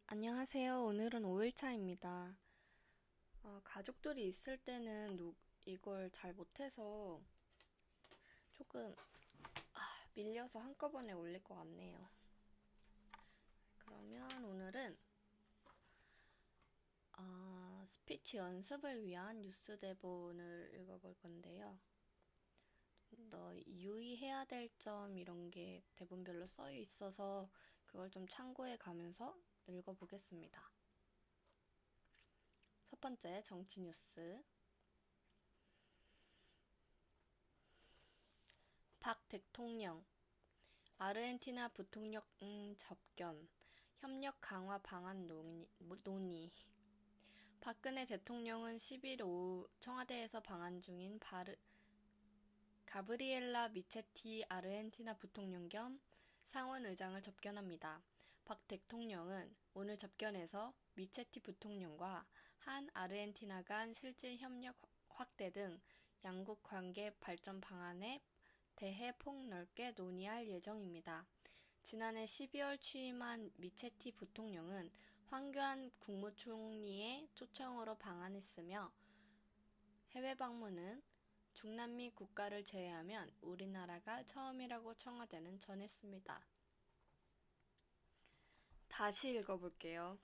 안녕하세요. 오늘은 5일차입니다. 가족들이 있을 때는 이걸 잘 못해서 조금 밀려서 한꺼번에 올릴 것 같네요. 그러면 오늘은 스피치 연습을 위한 뉴스 대본을 읽어볼 건데요. 유의해야 될 점 이런 게 대본별로 써 있어서 그걸 좀 참고해 가면서 읽어보겠습니다. 첫 번째, 정치 뉴스. 박 대통령, 아르헨티나 부통령 접견, 협력 강화 방안 논의. 박근혜 대통령은 10일 오후 청와대에서 방한 중인 가브리엘라 미체티 아르헨티나 부통령 겸 상원 의장을 접견합니다. 박 대통령은 오늘 접견에서 미체티 부통령과 한 아르헨티나 간 실질 협력 확대 등 양국 관계 발전 방안에 대해 폭넓게 논의할 예정입니다. 지난해 12월 취임한 미체티 부통령은 황교안 국무총리의 초청으로 방한했으며 해외 방문은 중남미 국가를 제외하면 우리나라가 처음이라고 청와대는 전했습니다. 다시 읽어볼게요.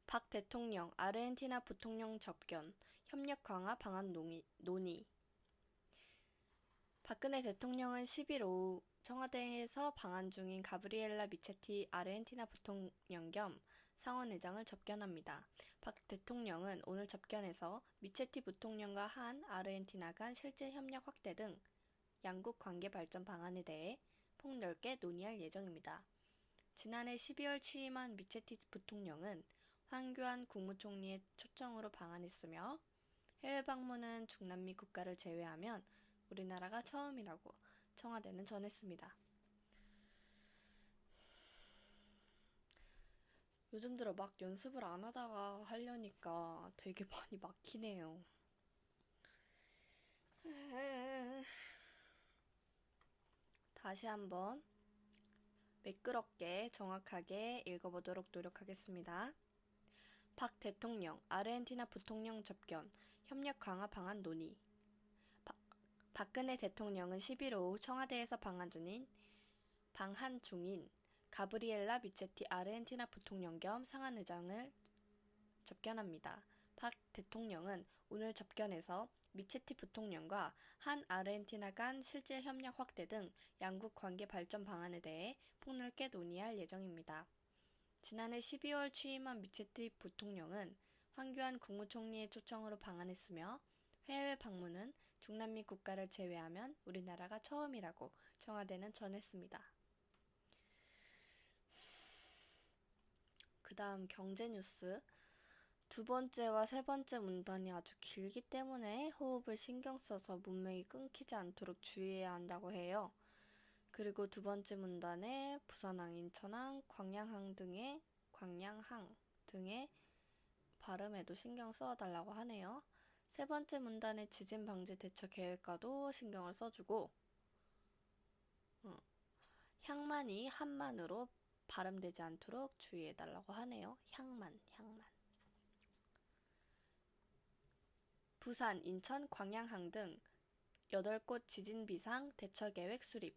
박 대통령, 아르헨티나 부통령 접견, 협력 강화 방안 논의. 박근혜 대통령은 10일 오후 청와대에서 방한 중인 가브리엘라 미체티 아르헨티나 부통령 겸 상원의장을 접견합니다. 박 대통령은 오늘 접견에서 미체티 부통령과 한 아르헨티나 간 실질 협력 확대 등 양국 관계 발전 방안에 대해 폭넓게 논의할 예정입니다. 지난해 12월 취임한 미체티 부통령은 황교안 국무총리의 초청으로 방한했으며 해외 방문은 중남미 국가를 제외하면 우리나라가 처음이라고 청와대는 전했습니다. 요즘 들어 막 연습을 안 하다가 하려니까 되게 많이 막히네요. 다시 한번 매끄럽게 정확하게 읽어보도록 노력하겠습니다. 박 대통령, 아르헨티나 부통령 접견, 협력 강화 방안 논의. 박근혜 대통령은 11일 오후 청와대에서 방한 중인 가브리엘라 미체티 아르헨티나 부통령 겸 상한의장을 접견합니다. 박 대통령은 오늘 접견에서 미체티 부통령과 한 아르헨티나 간 실질 협력 확대 등 양국 관계 발전 방안에 대해 폭넓게 논의할 예정입니다. 지난해 12월 취임한 미체티 부통령은 황교안 국무총리의 초청으로 방한했으며 해외 방문은 중남미 국가를 제외하면 우리나라가 처음이라고 청와대는 전했습니다. 그 다음 경제 뉴스. 두 번째와 세 번째 문단이 아주 길기 때문에 호흡을 신경 써서 문맥이 끊기지 않도록 주의해야 한다고 해요. 그리고 두 번째 문단에 부산항, 인천항, 광양항 등의 발음에도 신경 써달라고 하네요. 세 번째 문단의 지진 방지 대처 계획과도 신경을 써주고 향만이 한만으로 발음되지 않도록 주의해달라고 하네요. 향만. 부산, 인천, 광양항 등 8곳 지진 비상 대처 계획 수립.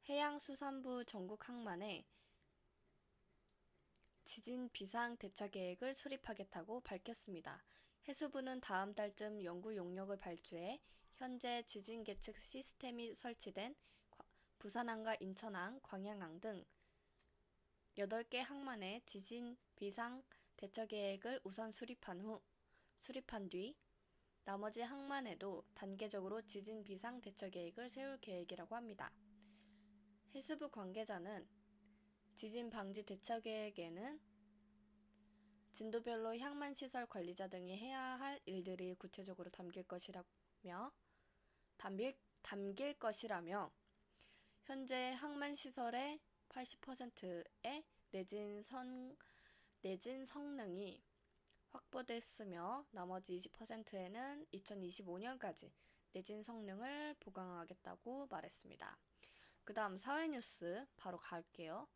해양수산부 전국 항만에 지진 비상 대처 계획을 수립하겠다고 밝혔습니다. 해수부는 다음 달쯤 연구 용역을 발주해 현재 지진 계측 시스템이 설치된 부산항과 인천항, 광양항 등 8개 항만의 지진 비상 대처 계획을 우선 수립한 뒤 나머지 항만에도 단계적으로 지진 비상 대처 계획을 세울 계획이라고 합니다. 해수부 관계자는 지진 방지 대처 계획에는 진도별로 향만시설 관리자 등이 해야 할 일들이 구체적으로 담길 것이라며 현재 항만시설의 80%의 내진 성능이 확보됐으며 나머지 20%에는 2025년까지 내진 성능을 보강하겠다고 말했습니다. 그 다음 사회뉴스 바로 갈게요.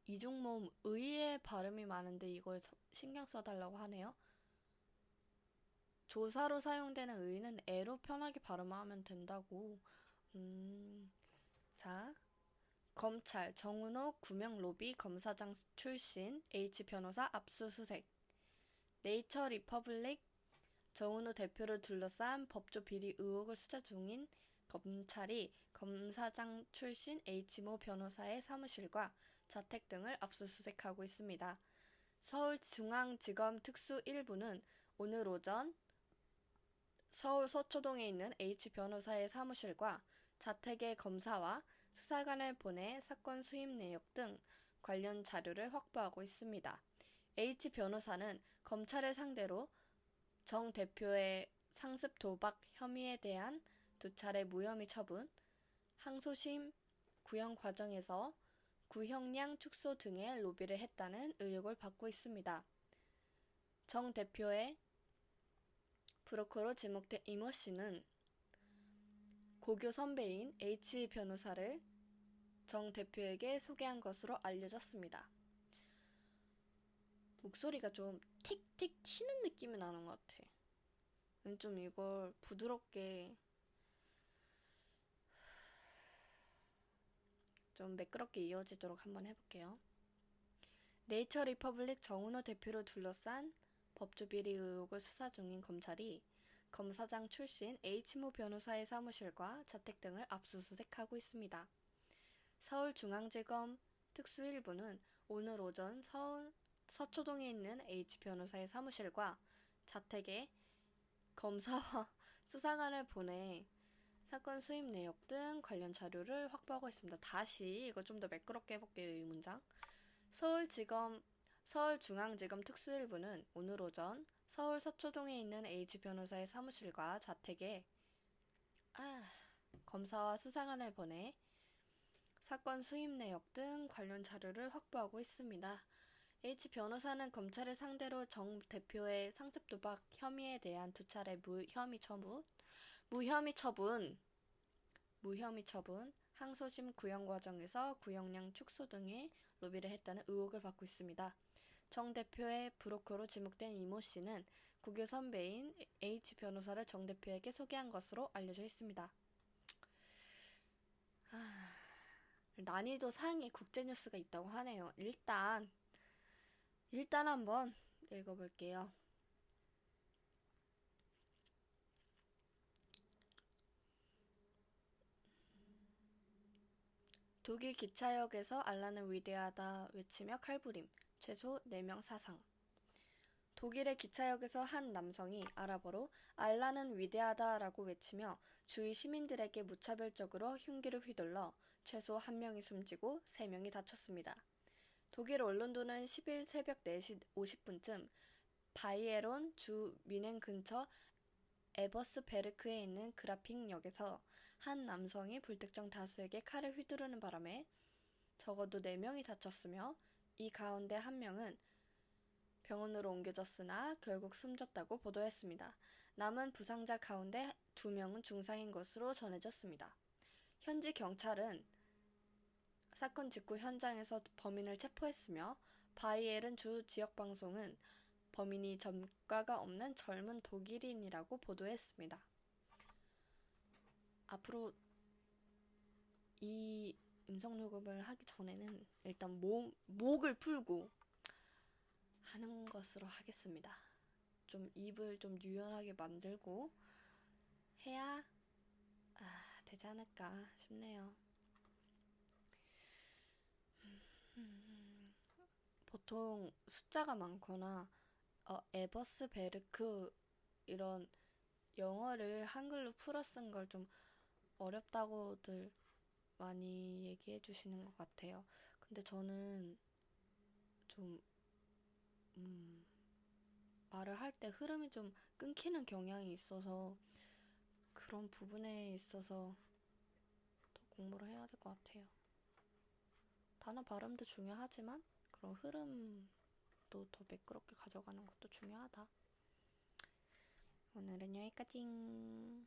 이중모음 의의 발음이 많은데 이걸 신경 써달라고 하네요. 조사로 사용되는 의는 애로 편하게 발음하면 된다고. 자, 검찰 정은호 구명로비 검사장 출신 H 변호사 압수수색. 네이처 리퍼블릭 정은호 대표를 둘러싼 법조 비리 의혹을 수사 중인 검찰이 검사장 출신 H모 변호사의 사무실과 자택 등을 압수수색하고 있습니다. 서울중앙지검 특수 1부는 오늘 오전 서울 서초동에 있는 H 변호사의 사무실과 자택의 검사와 수사관을 보내 사건 수입 내역 등 관련 자료를 확보하고 있습니다. H 변호사는 검찰을 상대로 정 대표의 상습 도박 혐의에 대한 2차례 무혐의 처분, 항소심 구형 과정에서 구형량 축소 등의 로비를 했다는 의혹을 받고 있습니다. 정 대표의 브로커로 지목된 이모 씨는 고교 선배인 H 변호사를 정 대표에게 소개한 것으로 알려졌습니다. 목소리가 좀 틱틱 튀는 느낌이 나는 것 같아. 좀 이걸 부드럽게 좀 매끄럽게 이어지도록 한번 해볼게요. 네이처 리퍼블릭 정은호 대표를 둘러싼 법조 비리 의혹을 수사 중인 검찰이 검사장 출신 H모 변호사의 사무실과 자택 등을 압수수색하고 있습니다. 서울중앙지검 특수 1부는 오늘 오전 서울 서초동에 있는 H 변호사의 사무실과 자택에 검사와 수사관을 보내 사건 수입 내역 등 관련 자료를 확보하고 있습니다. 다시 이거 좀 더 매끄럽게 해볼게요. 이 문장. 서울중앙지검 특수 1부는 오늘 오전 서울 서초동에 있는 H 변호사의 사무실과 자택에 검사와 수사관을 보내 사건 수입 내역 등 관련 자료를 확보하고 있습니다. H 변호사는 검찰을 상대로 정 대표의 상습 도박 혐의에 대한 2차례 무혐의 처분, 항소심 구형 과정에서 구형량 축소 등의 로비를 했다는 의혹을 받고 있습니다. 정 대표의 브로커로 지목된 이모 씨는 고교 선배인 H 변호사를 정 대표에게 소개한 것으로 알려져 있습니다. 난이도 상위 국제뉴스가 있다고 하네요. 일단 한번 읽어볼게요. 독일 기차역에서 알라는 위대하다 외치며 칼부림, 최소 4명 사상. 독일의 기차역에서 한 남성이 아랍어로 알라는 위대하다라고 외치며 주위 시민들에게 무차별적으로 흉기를 휘둘러 최소 1명이 숨지고 3명이 다쳤습니다. 독일 언론도는 10일 새벽 4시 50분쯤 바이에론 주 뮌헨 근처 에버스베르크에 있는 그라핑역에서 한 남성이 불특정 다수에게 칼을 휘두르는 바람에 적어도 4명이 다쳤으며 이 가운데 1명은 병원으로 옮겨졌으나 결국 숨졌다고 보도했습니다. 남은 부상자 가운데 2명은 중상인 것으로 전해졌습니다. 현지 경찰은 사건 직후 현장에서 범인을 체포했으며 바이에른 주 지역방송은 범인이 전과가 없는 젊은 독일인이라고 보도했습니다. 앞으로 이 음성 녹음을 하기 전에는 일단 목을 풀고 하는 것으로 하겠습니다. 좀 입을 좀 유연하게 만들고 해야 되지 않을까 싶네요. 보통 숫자가 많거나 에버스베르크 이런 영어를 한글로 풀어 쓴 걸 좀 어렵다고들 많이 얘기해 주시는 것 같아요. 근데 저는 좀 말을 할 때 흐름이 좀 끊기는 경향이 있어서 그런 부분에 있어서 더 공부를 해야 될 것 같아요. 단어 발음도 중요하지만 그런 흐름도 더 매끄럽게 가져가는 것도 중요하다. 오늘은 여기까지.